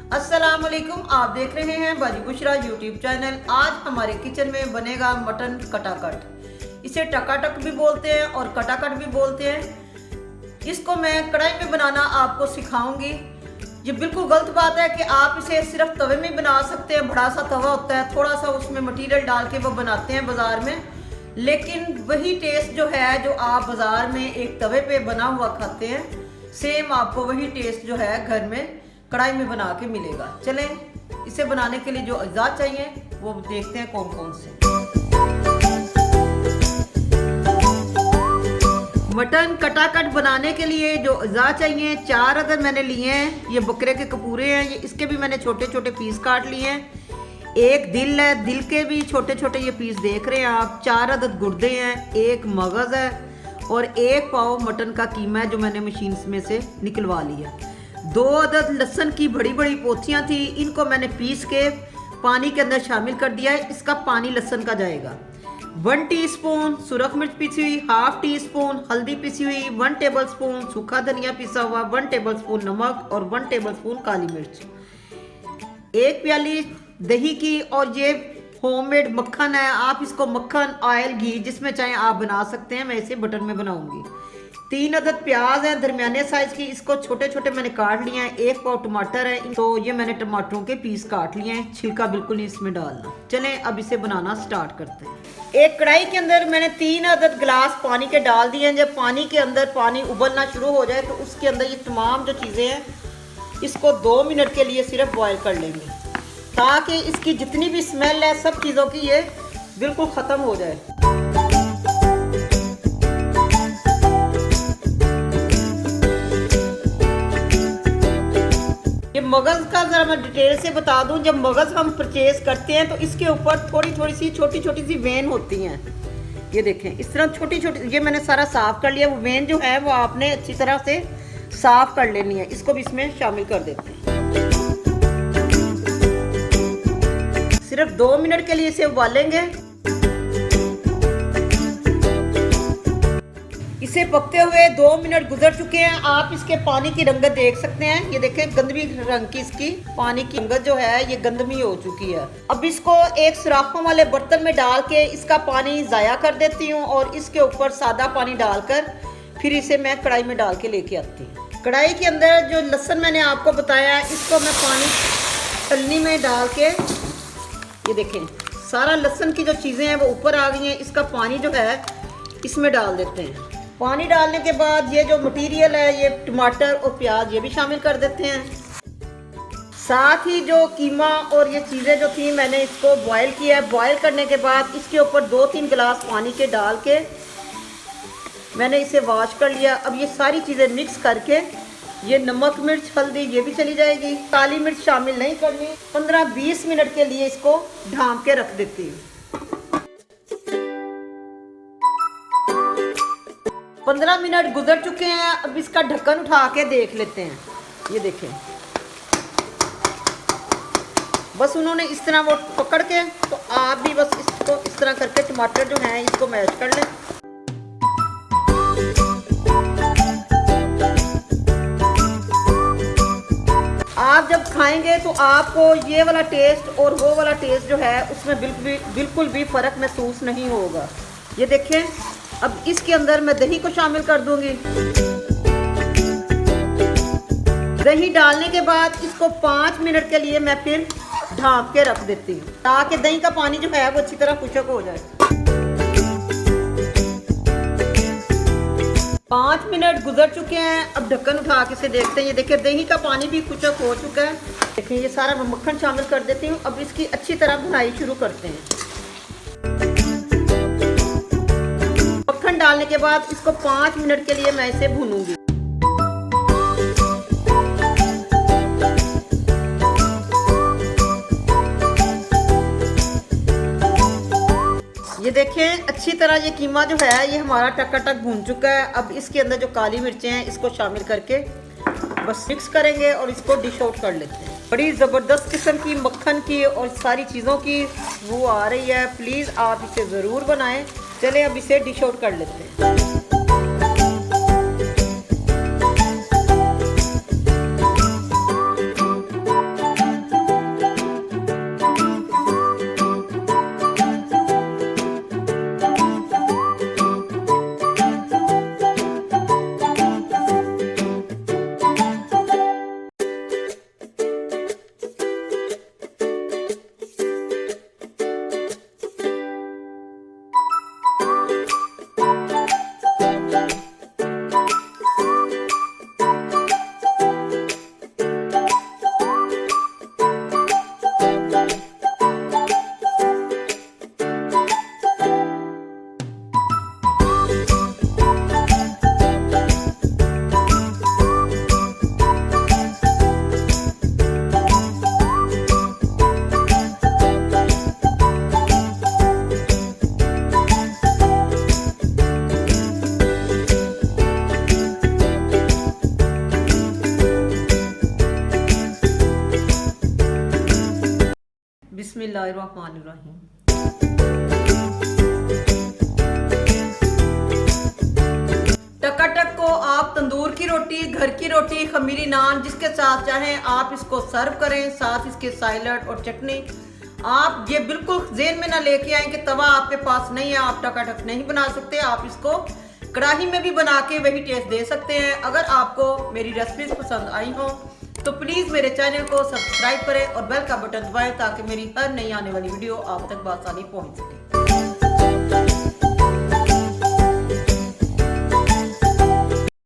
अस्सलाम वालेकुम। आप देख रहे हैं बाजी बुशरा यूट्यूब चैनल। आज हमारे किचन में बनेगा मटन कटाकट। इसे टकाटक भी बोलते हैं और कटाकट भी बोलते हैं। इसको मैं कढ़ाई में बनाना आपको सिखाऊंगी। ये बिल्कुल गलत बात है कि आप इसे सिर्फ तवे में बना सकते हैं। बड़ा सा तवा होता है, थोड़ा सा उसमें मटेरियल डाल के वो बनाते हैं बाज़ार में, लेकिन वही टेस्ट जो है जो आप बाज़ार में एक तवे पे बना हुआ खाते हैं, सेम आपको वही टेस्ट जो है घर में कढ़ाई में बना के मिलेगा। चलें इसे बनाने के लिए जो अज्जा चाहिए वो देखते हैं कौन कौन से। मटन कटाकट बनाने के लिए जो अज्जा चाहिए 4 अदद मैंने लिए हैं। ये बकरे के कपूरे हैं, ये इसके भी मैंने छोटे छोटे पीस काट लिए हैं। एक दिल है, दिल के भी छोटे छोटे ये पीस देख रहे हैं आप। 4 अदद गुर्दे हैं, एक मगज़ है और 1 पाव मटन का कीमा है जो मैंने मशीन में से निकलवा लिया। 2 अदद लहसुन की बड़ी बड़ी पोथियाँ थी, इनको मैंने पीस के पानी के अंदर शामिल कर दिया है। इसका पानी लहसुन का जाएगा। 1 टीस्पून सुरख मिर्च पिसी हुई, 1/2 टीस्पून हल्दी पिसी हुई, 1 टेबलस्पून सूखा धनिया पिसा हुआ, 1 टेबलस्पून नमक और 1 टेबलस्पून काली मिर्च, 1 प्याली दही की। और ये होममेड मक्खन है, आप इसको मक्खन ऑयल घी जिसमें चाहे आप बना सकते हैं। मैं इसे बटर में बनाऊंगी। 3 अदद प्याज है दरमियाने साइज की, इसको छोटे छोटे मैंने काट लिए हैं। 1 पाव टमाटर है, तो ये मैंने टमाटरों के पीस काट लिए हैं, छिलका बिल्कुल नहीं इसमें डालना। चलें अब इसे बनाना स्टार्ट करते हैं। एक कढ़ाई के अंदर मैंने 3 अदद गिलास पानी के डाल दिए हैं। जब पानी के अंदर पानी उबलना शुरू हो जाए तो उसके अंदर ये तमाम जो चीज़ें हैं इसको 2 मिनट के लिए सिर्फ बॉयल कर लेंगे, ताकि इसकी जितनी भी स्मेल है सब चीज़ों की ये बिल्कुल ख़त्म हो जाए। ये मगज़ का ज़रा मैं डिटेल से बता दूं। जब मगज़ हम परचेज़ करते हैं तो इसके ऊपर थोड़ी थोड़ी सी छोटी छोटी सी वेन होती हैं। ये देखें इस तरह छोटी छोटी, ये मैंने सारा साफ़ कर लिया। वो वेन जो है वो आपने अच्छी तरह से साफ़ कर लेनी है। इसको भी इसमें शामिल कर देते हैं। सिर्फ 2 मिनट के लिए इसे उबालेंगे। इसे पकते हुए 2 मिनट गुजर चुके हैं। आप इसके पानी की रंगत देख सकते हैं। ये देखें गंदमी रंग की इसकी पानी की रंगत जो है ये गंदमी हो चुकी है। अब इसको एक सुराखों वाले बर्तन में डाल के इसका पानी ज़ाया कर देती हूँ और इसके ऊपर सादा पानी डालकर फिर इसे मैं कढ़ाई में डाल के लेके आती हूँ। कढ़ाई के अंदर जो लहसुन मैंने आपको बताया इसको मैं पानी छलनी में डाल के, ये देखें सारा लहसुन की जो चीज़ें हैं वो ऊपर आ गई हैं। इसका पानी जो है इसमें डाल देते हैं। पानी डालने के बाद ये जो मटेरियल है ये टमाटर और प्याज ये भी शामिल कर देते हैं। साथ ही जो कीमा और ये चीज़ें जो थी मैंने इसको बॉयल किया है। बॉयल करने के बाद इसके ऊपर 2-3 गिलास पानी के डाल के मैंने इसे वॉश कर लिया। अब ये सारी चीज़ें मिक्स करके ये नमक मिर्च हल्दी ये भी चली जाएगी, काली मिर्च शामिल नहीं करनी। 15-20 मिनट के लिए इसको ढाँप के रख देती हूँ। 15 मिनट गुजर चुके हैं। अब इसका ढक्कन उठा के देख लेते हैं। ये देखें बस उन्होंने इस तरह वो पकड़ के, तो आप भी बस इसको इस तरह करके टमाटर जो हैं इसको मैश कर लें। आप जब खाएंगे तो आपको ये वाला टेस्ट और वो वाला टेस्ट जो है उसमें बिल्कुल भी फ़र्क महसूस नहीं होगा। ये देखें अब इसके अंदर मैं दही को शामिल कर दूंगी। दही डालने के बाद इसको 5 मिनट के लिए मैं फिर ढाँप के रख देती हूँ, ताकि दही का पानी जो है वो अच्छी तरह खुशक हो जाए। 5 मिनट गुजर चुके हैं। अब ढक्कन उठा के इसे देखते हैं। ये देखिए दही का पानी भी खुशक हो चुका है। देखिए ये सारा मैं मक्खन शामिल कर देती हूँ। अब इसकी अच्छी तरह भुनाई शुरू करते हैं। मक्खन डालने के बाद इसको 5 मिनट के लिए मैं इसे भूनूंगी। ये देखें अच्छी तरह ये कीमा जो है ये हमारा टकाटक भून चुका है। अब इसके अंदर जो काली मिर्चें हैं इसको शामिल करके बस मिक्स करेंगे और इसको डिश आउट कर लेते हैं। बड़ी ज़बरदस्त किस्म की मक्खन की और सारी चीज़ों की वो आ रही है। प्लीज़ आप इसे ज़रूर बनाएं। चलें अब इसे डिश आउट कर लेते हैं। बिस्मिल्लाहिर्रहमानिर्रहीम। टकाटक को आप तंदूर की रोटी, घर की रोटी, खमीरी नान जिसके साथ चाहें आप इसको सर्व करें, साथ इसके सैलड और चटनी। आप ये बिल्कुल जेहन में ना लेके आए कि तवा आपके पास नहीं है, आप टकाटक नहीं बना सकते। आप इसको कढ़ाई में भी बना के वही टेस्ट दे सकते हैं। अगर आपको मेरी रेसिपीज पसंद आई हो तो प्लीज़ मेरे चैनल को सब्सक्राइब करें और बेल का बटन दबाएं ताकि मेरी हर नई आने वाली वीडियो आप तक बआसानी पहुंच सके।